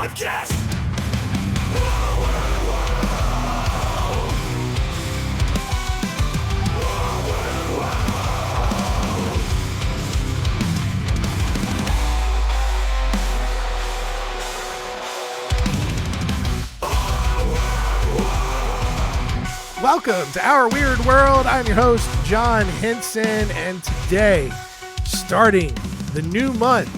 podcast. Welcome to Our Weird World. I'm your host, John Henson, and today, starting the new month,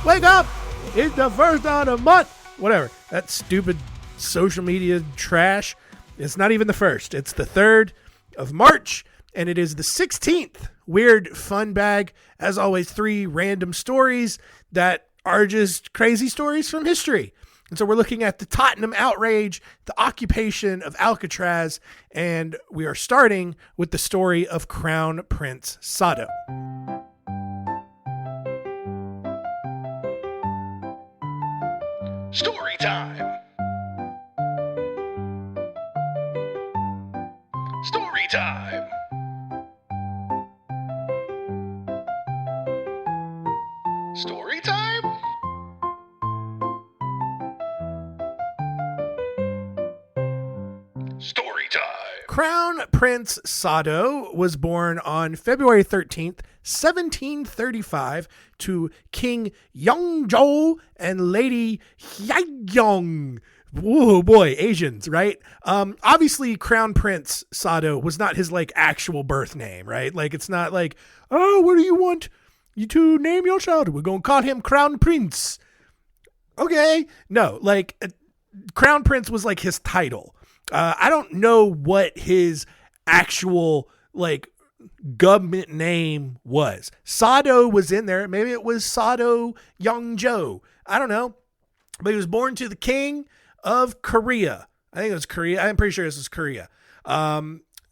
wake up! It's the first of the month! Whatever, that stupid social media trash. It's not even the first. It's the 3rd of March, and it is the 16th Weird Fun Bag. As always, 3 random stories that are just crazy stories from history. And so we're looking at the Tottenham Outrage, the Occupation of Alcatraz, and we are starting with the story of Crown Prince Sado. Story time. Story time. Story time? Story time. Crown Prince Sado was born on February 13th, 1735 to King Yongzhou and Lady Hyayong. Whoa, boy, Asians, right? Obviously, Crown Prince Sado was not his, actual birth name, right? It's not like, oh, what do you want you to name your child? We're going to call him Crown Prince. Okay. No, Crown Prince was, his title. I don't know what his actual, government name was. Sado was in there. Maybe it was Sado Yongzhou. I don't know. But he was born to the king of Korea. I think it was Korea. I'm pretty sure this was Korea.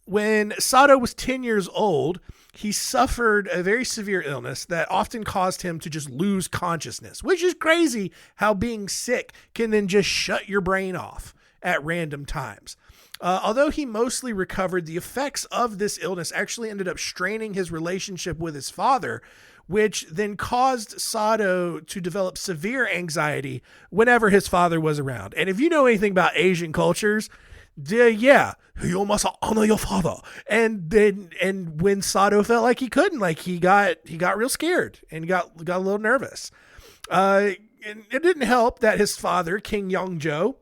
When Sado was 10 years old, he suffered a very severe illness that often caused him to just lose consciousness, which is crazy how being sick can then just shut your brain off at random times. Although he mostly recovered, the effects of this illness actually ended up straining his relationship with his father, which then caused Sado to develop severe anxiety whenever his father was around. And if you know anything about Asian cultures, you must honor your father. And when Sado felt like he couldn't, he got real scared and got a little nervous. And it didn't help that his father, King Yongzhou,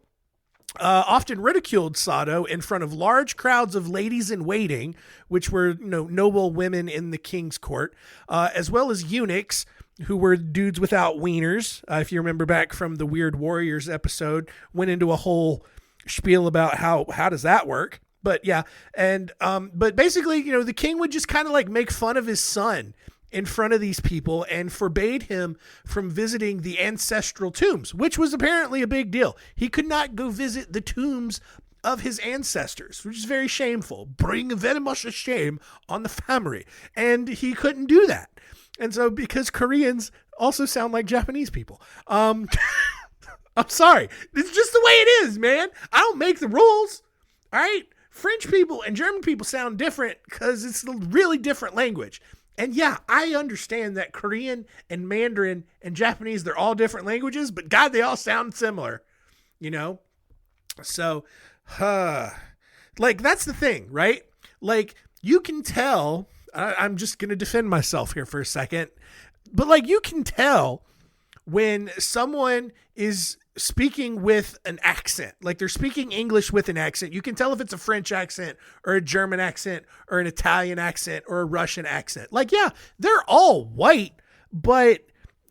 often ridiculed Sado in front of large crowds of ladies in waiting, which were noble women in the king's court, as well as eunuchs who were dudes without wieners. If you remember back from the Weird Warriors episode, went into a whole spiel about how does that work. But yeah, and but basically, the king would just kind of make fun of his son in front of these people and forbade him from visiting the ancestral tombs, which was apparently a big deal. He could not go visit the tombs of his ancestors, which is very shameful, bring very much a shame on the family. And he couldn't do that. And so because Koreans also sound like Japanese people, I'm sorry. It's just the way it is, man. I don't make the rules. All right. French people and German people sound different because it's a really different language. And yeah, I understand that Korean and Mandarin and Japanese, they're all different languages, but God, they all sound similar, So, that's the thing, right? You can tell, I'm just going to defend myself here for a second, but you can tell when someone is speaking with an accent, they're speaking English with an accent. You can tell if it's a French accent or a German accent or an Italian accent or a Russian accent. Yeah, they're all white, but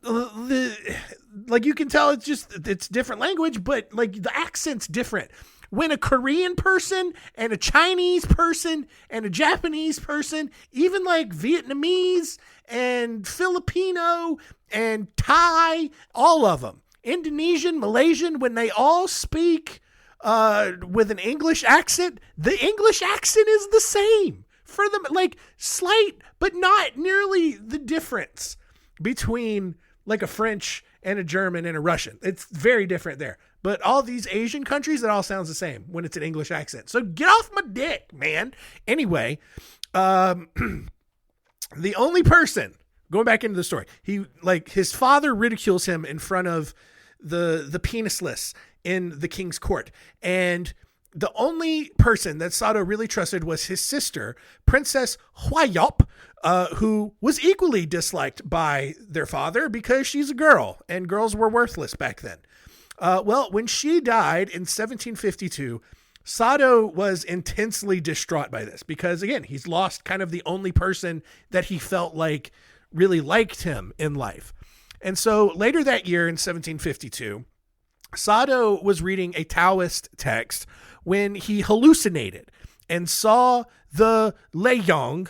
you can tell it's different language, but the accent's different. When a Korean person and a Chinese person and a Japanese person, even Vietnamese and Filipino and Thai, all of them, Indonesian, Malaysian, when they all speak with an English accent, the English accent is the same for them, slight, but not nearly the difference between a French and a German and a Russian. It's very different there. But all these Asian countries, it all sounds the same when it's an English accent. So get off my dick, man. Anyway, the only person, going back into the story, his father ridicules him in front of the penisless in the king's court. And the only person that Sado really trusted was his sister, Princess Huayop, who was equally disliked by their father because she's a girl and girls were worthless back then. Well, when she died in 1752, Sado was intensely distraught by this because, again, he's lost kind of the only person that he felt like really liked him in life. And so later that year in 1752, Sado was reading a Taoist text when he hallucinated and saw the Legong,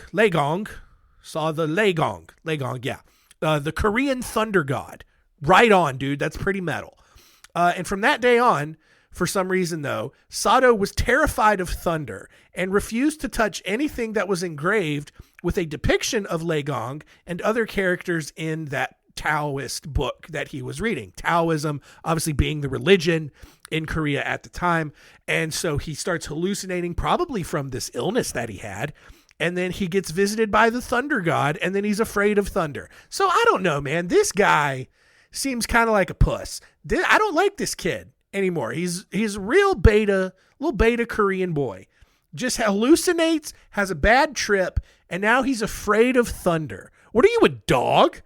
the Korean thunder god. Right on, dude. That's pretty metal. And from that day on, for some reason, though, Sado was terrified of thunder and refused to touch anything that was engraved with a depiction of Legong and other characters in that Taoist book that he was reading. Taoism, obviously, being the religion in Korea at the time. And so he starts hallucinating, probably from this illness that he had. And then he gets visited by the thunder god, and then he's afraid of thunder. So I don't know, man. This guy seems kind of like a puss. I don't like this kid anymore. He's a little beta Korean boy. Just hallucinates, has a bad trip, and now he's afraid of thunder. What are you, a dog?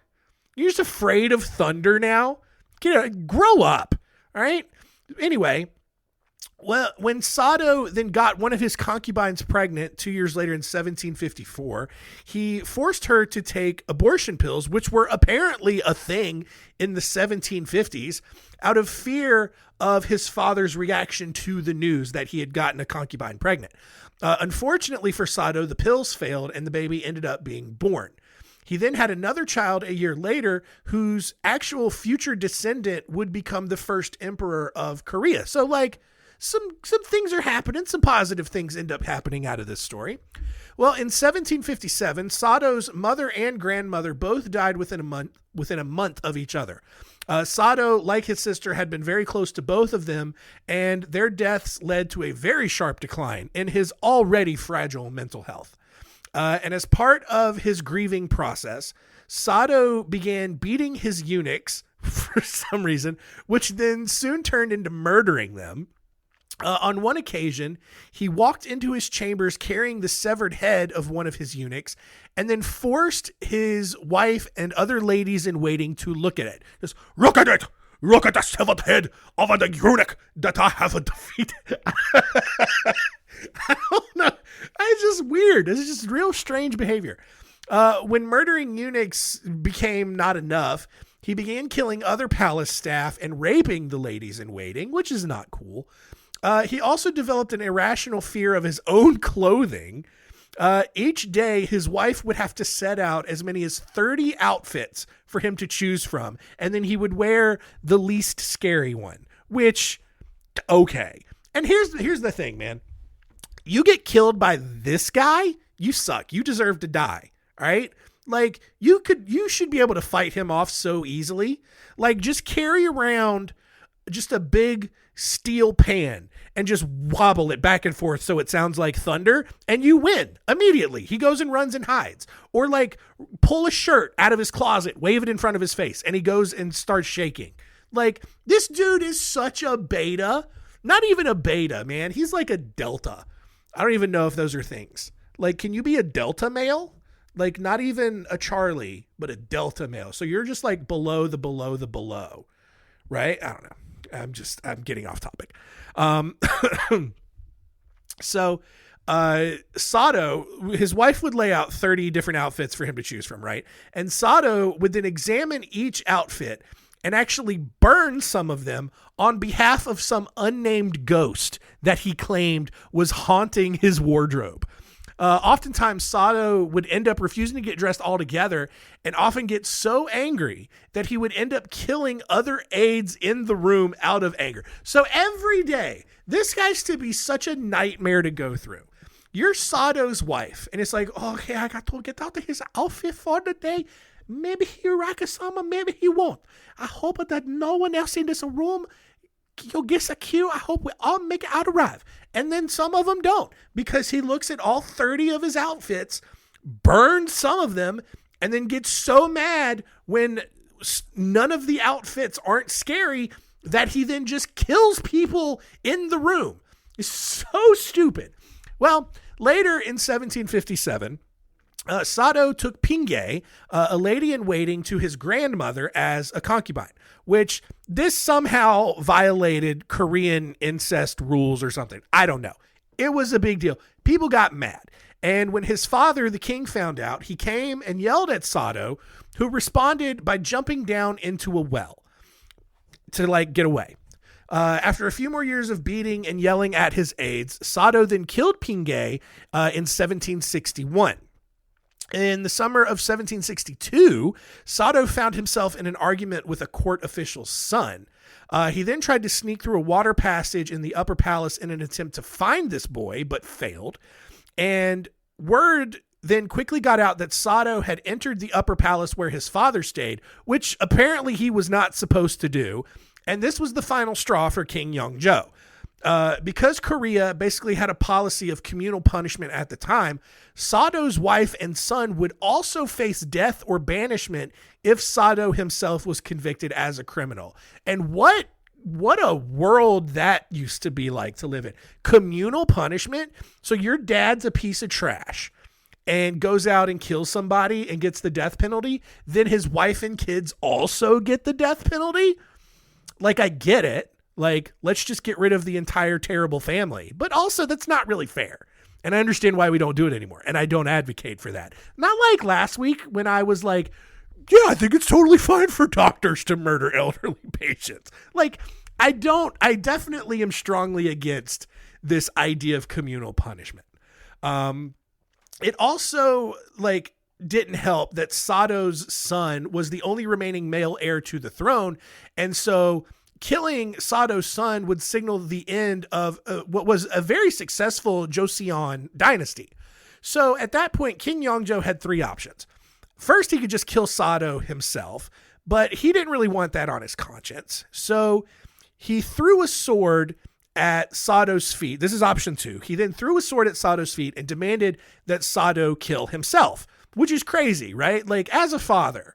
You're just afraid of thunder now? Grow up, all right? Anyway, well, when Sado then got one of his concubines pregnant 2 years later in 1754, he forced her to take abortion pills, which were apparently a thing in the 1750s, out of fear of his father's reaction to the news that he had gotten a concubine pregnant. Unfortunately for Sado, the pills failed and the baby ended up being born. He then had another child a year later whose actual future descendant would become the first emperor of Korea. So, like, some things are happening. Some positive things end up happening out of this story. Well, in 1757, Sado's mother and grandmother both died within a month of each other. Sado, like his sister, had been very close to both of them, and their deaths led to a very sharp decline in his already fragile mental health. And as part of his grieving process, Sado began beating his eunuchs for some reason, which then soon turned into murdering them. On one occasion, he walked into his chambers carrying the severed head of one of his eunuchs and then forced his wife and other ladies in waiting to look at it. Just, look at it! Look at the severed head of the eunuch that I have defeated. I don't know. It's just weird. It's just real strange behavior. When murdering eunuchs became not enough, he began killing other palace staff and raping the ladies in waiting, which is not cool. He also developed an irrational fear of his own clothing. Each day, his wife would have to set out as many as 30 outfits for him to choose from, and then he would wear the least scary one, which, okay. And here's the thing, man. You get killed by this guy, you suck. You deserve to die, all right? Like, you should be able to fight him off so easily. Like, just carry around just a big steel pan and just wobble it back and forth so it sounds like thunder, and you win immediately. He goes and runs and hides. Or, like, pull a shirt out of his closet, wave it in front of his face, and he goes and starts shaking. Like, this dude is such a beta. Not even a beta, man. He's like a delta. I don't even know if those are things. Like, can you be a delta male? Like, not even a Charlie, but a delta male. So you're just like below the below, right? I don't know. I'm getting off topic. So Sado, his wife would lay out 30 different outfits for him to choose from, right? And Sado would then examine each outfit and actually burn some of them on behalf of some unnamed ghost that he claimed was haunting his wardrobe. Oftentimes, Sado would end up refusing to get dressed altogether and often get so angry that he would end up killing other aides in the room out of anger. So every day, this guy's to be such a nightmare to go through. You're Sado's wife, and it's like, okay, I got to get out of his outfit for the day. Maybe he'll rock a summer, maybe he won't. I hope that no one else in this room gets a cue. I hope we all make it out alive. And then some of them don't, because he looks at all 30 of his outfits, burns some of them, and then gets so mad when none of the outfits aren't scary, that he then just kills people in the room. It's so stupid. Well, later in 1757, Sado took Pingay, a lady in waiting, to his grandmother as a concubine, which this somehow violated Korean incest rules or something. I don't know. It was a big deal. People got mad. And when his father, the king, found out, he came and yelled at Sado, who responded by jumping down into a well to get away. After a few more years of beating and yelling at his aides, Sado then killed Pingay in 1761. In the summer of 1762, Sado found himself in an argument with a court official's son. He then tried to sneak through a water passage in the upper palace in an attempt to find this boy, but failed. And word then quickly got out that Sado had entered the upper palace where his father stayed, which apparently he was not supposed to do. And this was the final straw for King Yeongjo. Because Korea basically had a policy of communal punishment at the time, Sado's wife and son would also face death or banishment if Sado himself was convicted as a criminal. And what a world that used to be like to live in. Communal punishment. So your dad's a piece of trash and goes out and kills somebody and gets the death penalty. Then his wife and kids also get the death penalty. I get it. Let's just get rid of the entire terrible family. But also, that's not really fair. And I understand why we don't do it anymore. And I don't advocate for that. Not like last week when I was like, yeah, I think it's totally fine for doctors to murder elderly patients. I definitely am strongly against this idea of communal punishment. It also, didn't help that Sado's son was the only remaining male heir to the throne. And so killing Sado's son would signal the end of what was a very successful Joseon dynasty. So at that point, King Yeongjo had three options. First, he could just kill Sado himself, but he didn't really want that on his conscience. So he threw a sword at Sado's feet. This is option two. He then threw a sword at Sado's feet and demanded that Sado kill himself, which is crazy, right? As a father,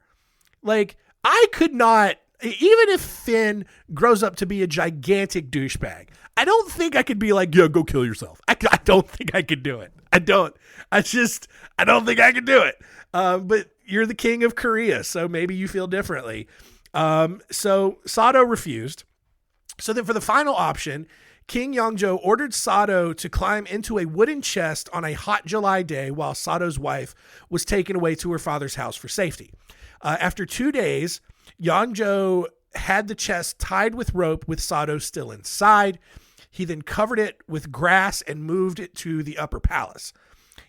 I could not, even if Finn grows up to be a gigantic douchebag, I don't think I could be like, yeah, go kill yourself. I don't think I could do it. I don't think I could do it. But you're the king of Korea, so maybe you feel differently. So Sado refused. So then for the final option, King Yeongjo ordered Sado to climb into a wooden chest on a hot July day while Sado's wife was taken away to her father's house for safety. After 2 days, Yeongjo had the chest tied with rope with Sado still inside. He then covered it with grass and moved it to the upper palace.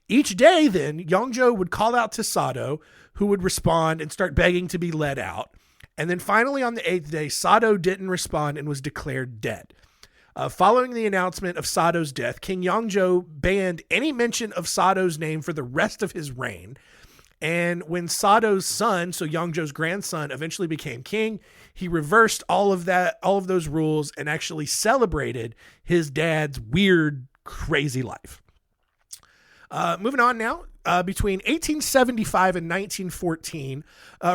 Each day then, Yeongjo would call out to Sado, who would respond and start begging to be let out. And then finally on the 8th day, Sado didn't respond and was declared dead. Following the announcement of Sado's death, King Yeongjo banned any mention of Sado's name for the rest of his reign. And when Sado's son, so Yeongjo's grandson, eventually became king, he reversed all of those rules and actually celebrated his dad's weird, crazy life. Moving on now, between 1875 and 1914,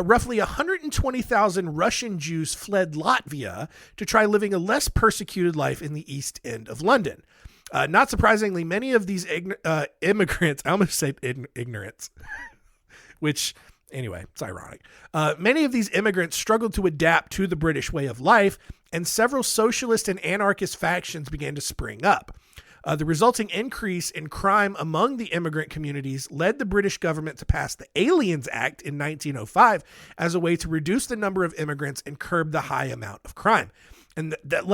roughly 120,000 Russian Jews fled Latvia to try living a less persecuted life in the East End of London. Not surprisingly, many of these immigrants, I almost said ignorance, which, anyway, it's ironic. Many of these immigrants struggled to adapt to the British way of life, and several socialist and anarchist factions began to spring up. The resulting increase in crime among the immigrant communities led the British government to pass the Aliens Act in 1905 as a way to reduce the number of immigrants and curb the high amount of crime. And that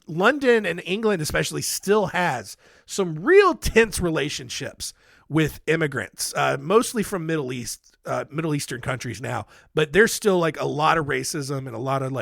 London and England especially still has some real tense relationships with immigrants, mostly from Middle Eastern countries now, but there's still a lot of racism and a lot of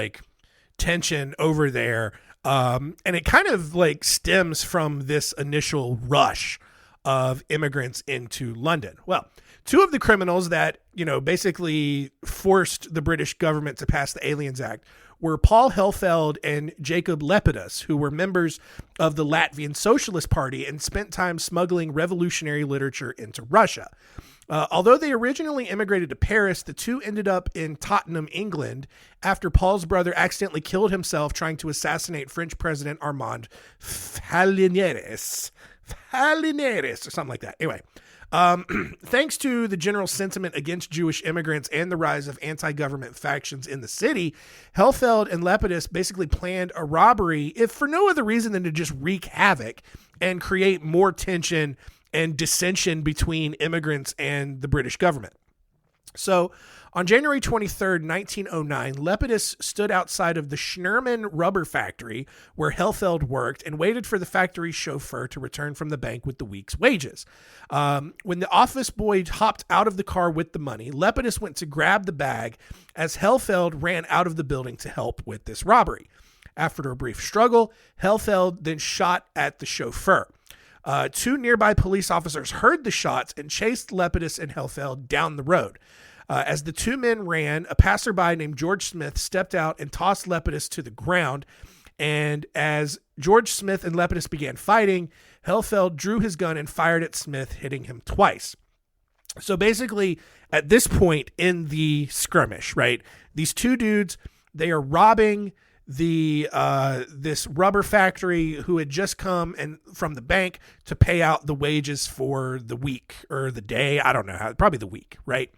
tension over there. And it kind of stems from this initial rush of immigrants into London. Well, two of the criminals that, basically forced the British government to pass the Aliens Act were Paul Helfeld and Jacob Lepidus, who were members of the Latvian Socialist Party and spent time smuggling revolutionary literature into Russia. Although they originally immigrated to Paris, the two ended up in Tottenham, England, after Paul's brother accidentally killed himself trying to assassinate French President Armand Falineres, or something like that. Anyway, thanks to the general sentiment against Jewish immigrants and the rise of anti-government factions in the city, Hellfeld and Lepidus basically planned a robbery, if for no other reason than to just wreak havoc and create more tension and dissension between immigrants and the British government. So on January 23rd, 1909, Lepidus stood outside of the Schnurman rubber factory where Hellfeld worked and waited for the factory chauffeur to return from the bank with the week's wages. When the office boy hopped out of the car with the money, Lepidus went to grab the bag as Hellfeld ran out of the building to help with this robbery. After a brief struggle, Hellfeld then shot at the chauffeur. Two nearby police officers heard the shots and chased Lepidus and Hellfeld down the road. As the two men ran, a passerby named George Smith stepped out and tossed Lepidus to the ground. And as George Smith and Lepidus began fighting, Hellfeld drew his gun and fired at Smith, hitting him twice. So basically, at this point in the skirmish, right, these two dudes, they are robbing this rubber factory who had just come and from the bank to pay out the wages for the week or the day. I don't know how, probably the week, right?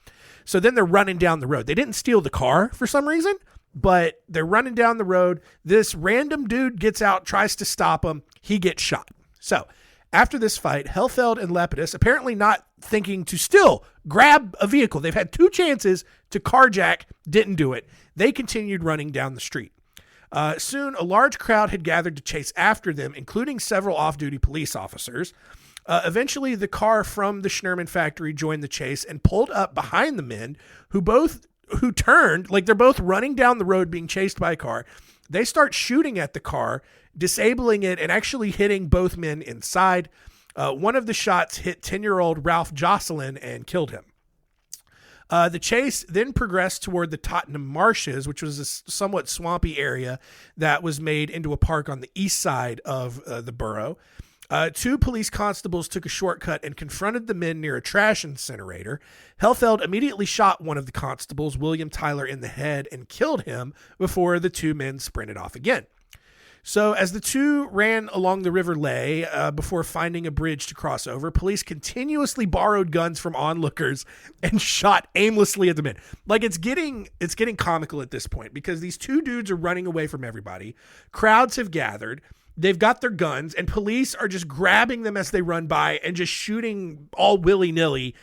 So then they're running down the road. They didn't steal the car for some reason, but they're running down the road. This random dude gets out, tries to stop them. He gets shot. So after this fight, Hellfeld and Lepidus, apparently not thinking to still grab a vehicle. They've had two chances to carjack, didn't do it. They continued running down the street. Soon, a large crowd had gathered to chase after them, including several off-duty police officers. Eventually, the car from the Schnurman factory joined the chase and pulled up behind the men who turned, like they're both running down the road being chased by a car. They start shooting at the car, disabling it and actually hitting both men inside. One of the shots hit 10-year-old Ralph Jocelyn and killed him. The chase then progressed toward the Tottenham Marshes, which was a somewhat swampy area that was made into a park on the east side of the borough. Two police constables took a shortcut and confronted the men near a trash incinerator. Hellfeld immediately shot one of the constables, William Tyler, in the head and killed him before the two men sprinted off again. So as the two ran along the River Lea before finding a bridge to cross over, police continuously borrowed guns from onlookers and shot aimlessly at the men. Like it's getting comical at this point because these two dudes are running away from everybody. Crowds have gathered. They've got their guns and police are just grabbing them as they run by and just shooting all willy-nilly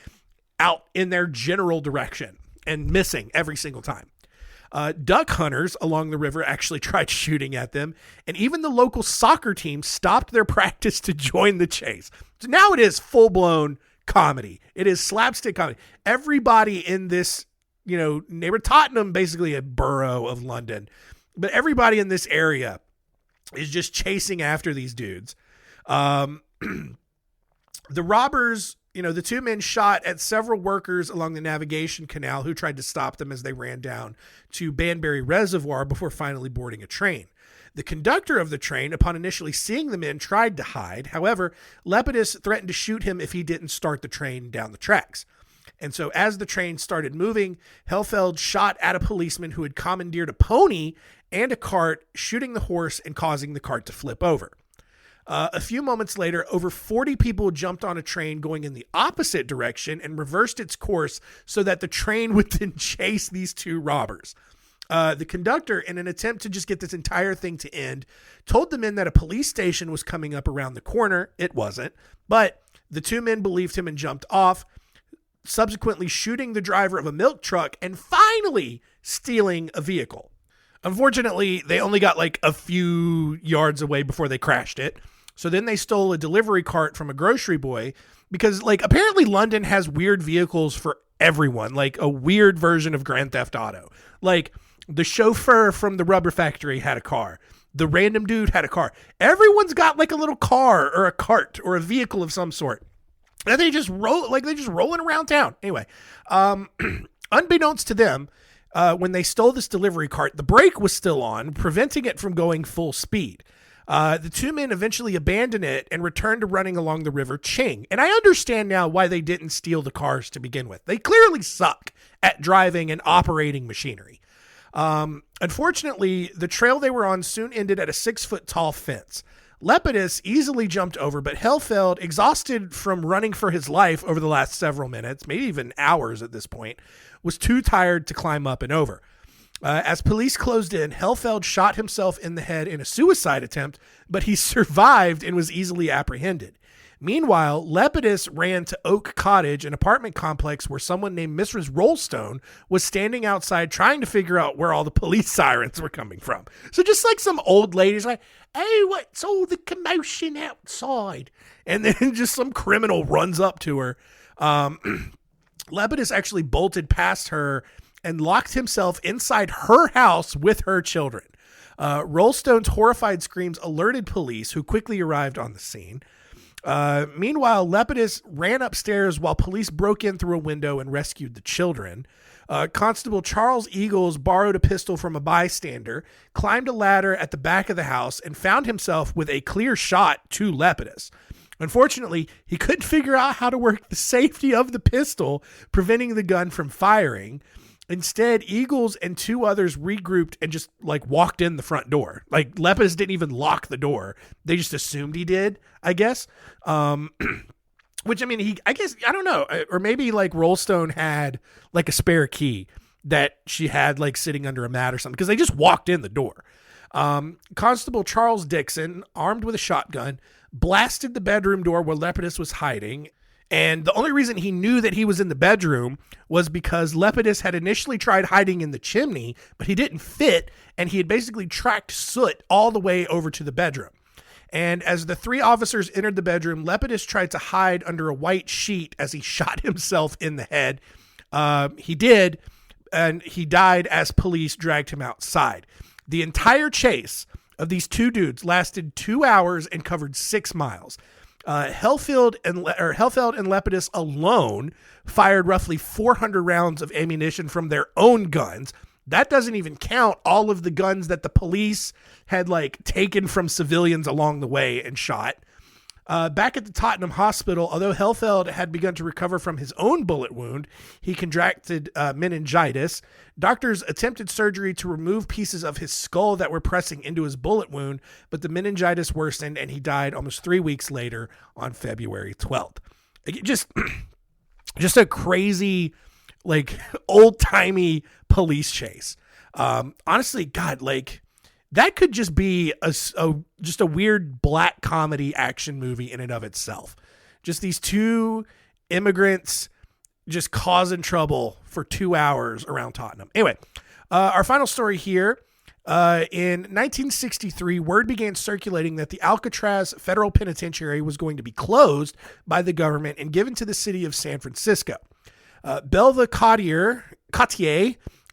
out in their general direction and missing every single time. Duck hunters along the river actually tried shooting at them, and even the local soccer team stopped their practice to join the chase. So now it is full-blown comedy. It is slapstick comedy. Everybody in this, neighborhood, Tottenham, basically a borough of London, but everybody in this area is just chasing after these dudes. The robbers, the two men shot at several workers along the navigation canal who tried to stop them as they ran down to Banbury Reservoir before finally boarding a train. The conductor of the train, upon initially seeing the men, tried to hide. However, Lepidus threatened to shoot him if he didn't start the train down the tracks. And so as the train started moving, Hellfeld shot at a policeman who had commandeered a pony and a cart, shooting the horse and causing the cart to flip over. A few moments later, over 40 people jumped on a train going in the opposite direction and reversed its course so that the train would then chase these two robbers. The conductor, in an attempt to just get this entire thing to end, told the men that a police station was coming up around the corner. It wasn't, but the two men believed him and jumped off, subsequently shooting the driver of a milk truck and finally stealing a vehicle. Unfortunately, they only got like a few yards away before they crashed it. So then they stole a delivery cart from a grocery boy because apparently London has weird vehicles for everyone, like a weird version of Grand Theft Auto. Like the chauffeur from the rubber factory had a car. The random dude had a car. Everyone's got like a little car or a cart or a vehicle of some sort. And they just rolling around town. Anyway, unbeknownst to them, when they stole this delivery cart, the brake was still on, preventing it from going full speed. The two men eventually abandoned it and returned to running along the river Ching. And I understand now why they didn't steal the cars to begin with. They clearly suck at driving and operating machinery. Unfortunately, the trail they were on soon ended at a 6-foot tall fence. Lepidus easily jumped over, but Hellfeld, exhausted from running for his life over the last several minutes, maybe even hours at this point, was too tired to climb up and over. As police closed in, Hellfeld shot himself in the head in a suicide attempt, but he survived and was easily apprehended. Meanwhile, Lepidus ran to Oak Cottage, an apartment complex where someone named Mrs. Rollstone was standing outside trying to figure out where all the police sirens were coming from. So just like some old lady's like, hey, what's all the commotion outside? And then just some criminal runs up to her. Lepidus actually bolted past her and locked himself inside her house with her children. Rollstone's horrified screams alerted police, who quickly arrived on the scene. Meanwhile, Lepidus ran upstairs while police broke in through a window and rescued the children. Constable Charles Eagles borrowed a pistol from a bystander, climbed a ladder at the back of the house, and found himself with a clear shot to Lepidus. Unfortunately, he couldn't figure out how to work the safety of the pistol, preventing the gun from firing. Instead, Eagles and two others regrouped and just walked in the front door. Lepidus didn't even lock the door. They just assumed he did, I guess. Which, I mean, I don't know. Or maybe Rollstone had a spare key that she had sitting under a mat or something, because they just walked in the door. Constable Charles Dixon, armed with a shotgun, blasted the bedroom door where Lepidus was hiding. And the only reason he knew that he was in the bedroom was because Lepidus had initially tried hiding in the chimney, but he didn't fit, and he had basically tracked soot all the way over to the bedroom. And as the three officers entered the bedroom, Lepidus tried to hide under a white sheet as he shot himself in the head. He did, and he died as police dragged him outside. The entire chase of these two dudes lasted 2 hours and covered 6 miles. Hellfeld and Lepidus alone fired roughly 400 rounds of ammunition from their own guns. That doesn't even count all of the guns that the police had taken from civilians along the way and shot. Back at the Tottenham hospital, although Hellfeld had begun to recover from his own bullet wound, he contracted meningitis. Doctors attempted surgery to remove pieces of his skull that were pressing into his bullet wound, but the meningitis worsened and he died almost 3 weeks later on February 12th. Just a crazy, old-timey police chase. Honestly, God, that could just be a weird black comedy action movie in and of itself. Just these two immigrants just causing trouble for 2 hours around Tottenham. Anyway, our final story here. In 1963, word began circulating that the Alcatraz Federal Penitentiary was going to be closed by the government and given to the city of San Francisco. Belva Cottier,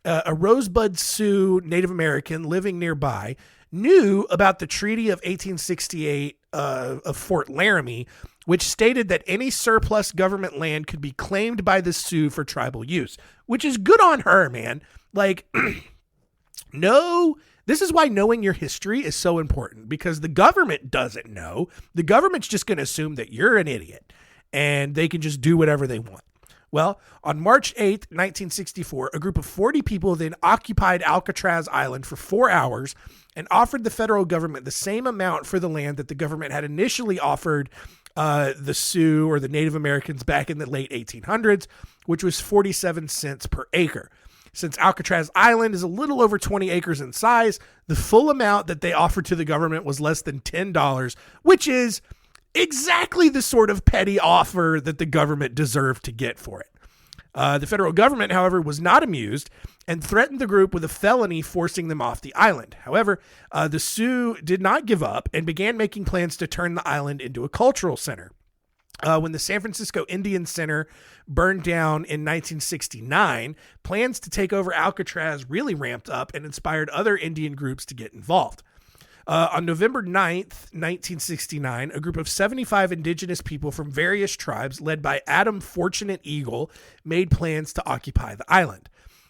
a Rosebud Sioux Native American living nearby, knew about the Treaty of 1868 of Fort Laramie, which stated that any surplus government land could be claimed by the Sioux for tribal use, which is good on her, man. No, this is why knowing your history is so important, because the government doesn't know. The government's just going to assume that you're an idiot and they can just do whatever they want. Well, on March 8th, 1964, a group of 40 people then occupied Alcatraz Island for 4 hours and offered the federal government the same amount for the land that the government had initially offered the Sioux or the Native Americans back in the late 1800s, which was 47 cents per acre. Since Alcatraz Island is a little over 20 acres in size, the full amount that they offered to the government was less than $10, which is exactly the sort of petty offer that the government deserved to get for it. The federal government, however, was not amused and threatened the group with a felony forcing them off the island. However, the Sioux did not give up and began making plans to turn the island into a cultural center. When the San Francisco Indian Center burned down in 1969, plans to take over Alcatraz really ramped up and inspired other Indian groups to get involved. On November 9th, 1969, a group of 75 indigenous people from various tribes, led by Adam Fortunate Eagle, made plans to occupy the island.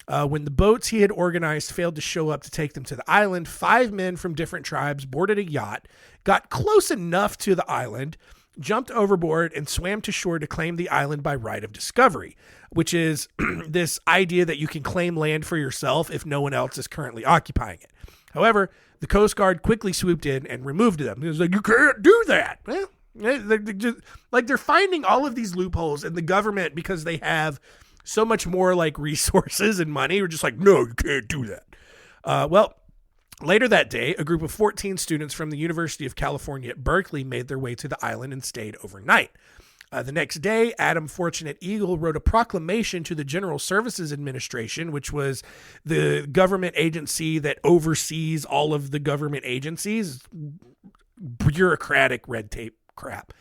When the boats he had organized failed to show up to take them to the island, 5 men from different tribes boarded a yacht, got close enough to the island, jumped overboard, and swam to shore to claim the island by right of discovery, which is this idea that you can claim land for yourself if no one else is currently occupying it. However, the Coast Guard quickly swooped in and removed them. It was like, you can't do that. Well, they're finding all of these loopholes in the government because they have so much more like resources and money. We're just like, no, you can't do that. Later that day, a group of 14 students from the University of California at Berkeley made their way to the island and stayed overnight. The next day, Adam Fortunate Eagle wrote a proclamation to the General Services Administration, which was the government agency that oversees all of the government agencies, bureaucratic red tape crap,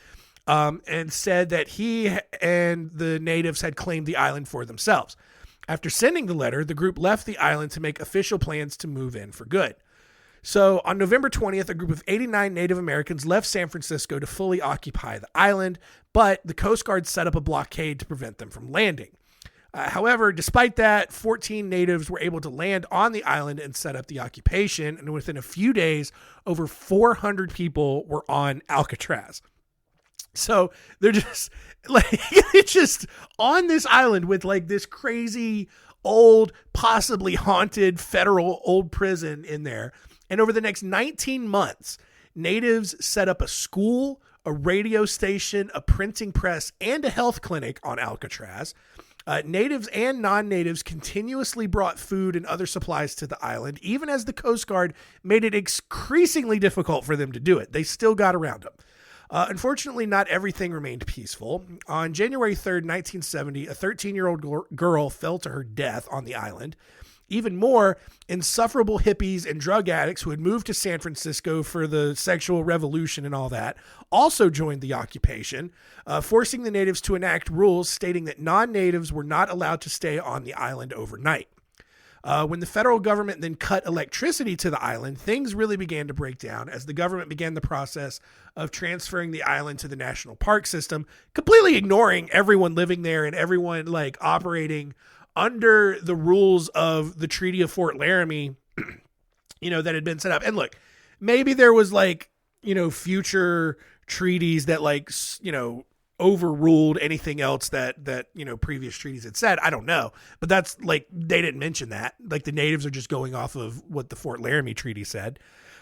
and said that he and the natives had claimed the island for themselves. After sending the letter, the group left the island to make official plans to move in for good. So on November 20th, a group of 89 Native Americans left San Francisco to fully occupy the island, but the Coast Guard set up a blockade to prevent them from landing. However, despite that, 14 natives were able to land on the island and set up the occupation, and within a few days, over 400 people were on Alcatraz. So they're just like, it's just on this island with like this crazy old, possibly haunted federal old prison in there. And over the next 19 months, natives set up a school, a radio station, a printing press, and a health clinic on Alcatraz. Natives and non-natives continuously brought food and other supplies to the island, even as the Coast Guard made it increasingly difficult for them to do it. They still got around them. Unfortunately, not everything remained peaceful. On January 3rd, 1970, a 13-year-old girl fell to her death on the island. Even more, insufferable hippies and drug addicts who had moved to San Francisco for the sexual revolution and all that also joined the occupation, forcing the natives to enact rules stating that non-natives were not allowed to stay on the island overnight. When the federal government then cut electricity to the island, things really began to break down as the government began the process of transferring the island to the national park system, completely ignoring everyone living there and everyone like operating under the rules of the Treaty of Fort Laramie, that had been set up. And look, maybe there was like, future treaties that like, overruled anything else that previous treaties had said. I don't know, but that's like, they didn't mention that. Like the natives are just going off of what the Fort Laramie Treaty said.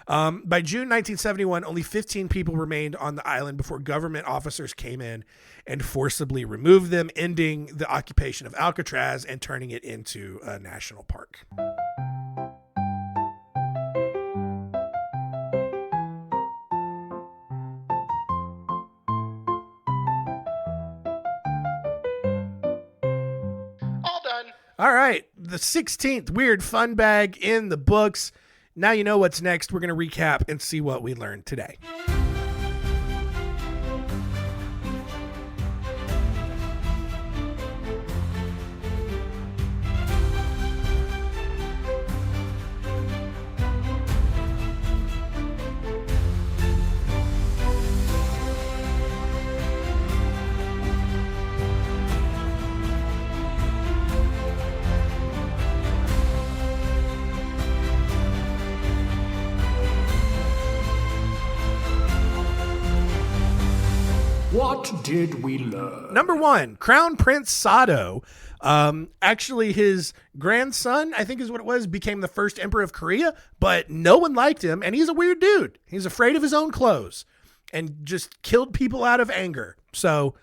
By June 1971, only 15 people remained on the island before government officers came in and forcibly removed them, ending the occupation of Alcatraz and turning it into a national park. All done. All right, the 16th weird fun bag in the books. Now you know what's next. We're going to recap and see what we learned today. What did we learn? Number 1, Crown Prince Sado. Actually, his grandson, I think is what it was, became the first emperor of Korea, but no one liked him, and he's a weird dude. He's afraid of his own clothes and just killed people out of anger. So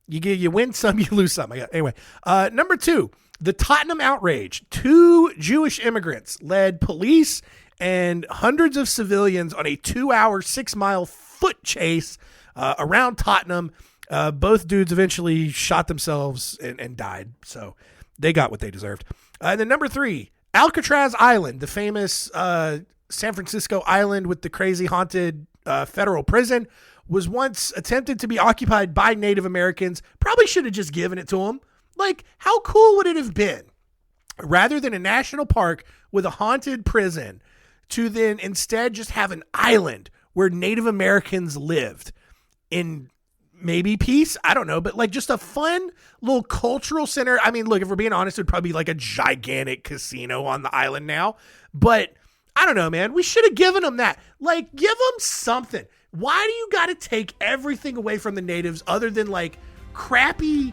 you win some, you lose some. Anyway, number 2, the Tottenham Outrage. 2 Jewish immigrants led police and hundreds of civilians on a 2-hour, 6-mile foot chase around Tottenham. Both dudes eventually shot themselves and died. So they got what they deserved. And then number 3, Alcatraz Island, the famous San Francisco island with the crazy haunted federal prison, was once attempted to be occupied by Native Americans. Probably should have just given it to them. Like, how cool would it have been, rather than a national park with a haunted prison, to then instead just have an island where Native Americans lived in maybe peace. I don't know, but like just a fun little cultural center. I mean, look, if we're being honest, it would probably be like a gigantic casino on the island now, but I don't know, man. We should have given them that. Like, give them something. Why do you got to take everything away from the natives other than like crappy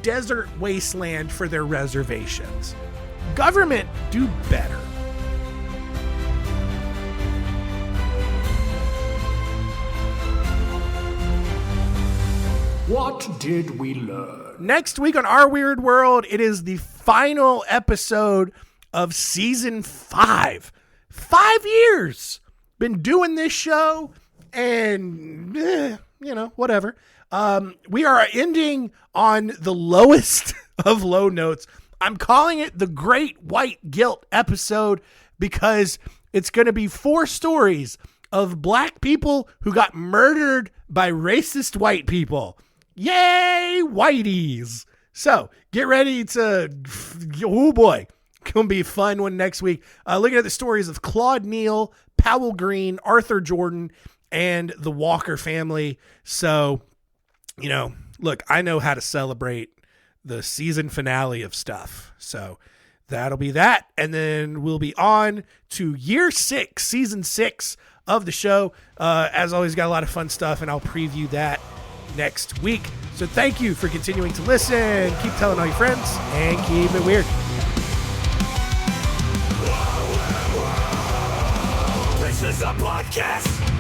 desert wasteland for their reservations? Government, do better. What did we learn? Next week on Our Weird World, it is the final episode of season 5. 5 years been doing this show, and whatever. We are ending on the lowest of low notes. I'm calling it the Great White Guilt episode because it's going to be 4 stories of black people who got murdered by racist white people. Yay, whiteys. So get ready to, oh boy, gonna be a fun one next week. Looking at the stories of Claude Neal, Powell Green, Arthur Jordan, and the Walker family. So, look, I know how to celebrate the season finale of stuff. So that'll be that. And then we'll be on to year 6, season 6 of the show. As always, got a lot of fun stuff, and I'll preview that next week. So thank you for continuing to listen. Keep telling all your friends and keep it weird. This is a podcast.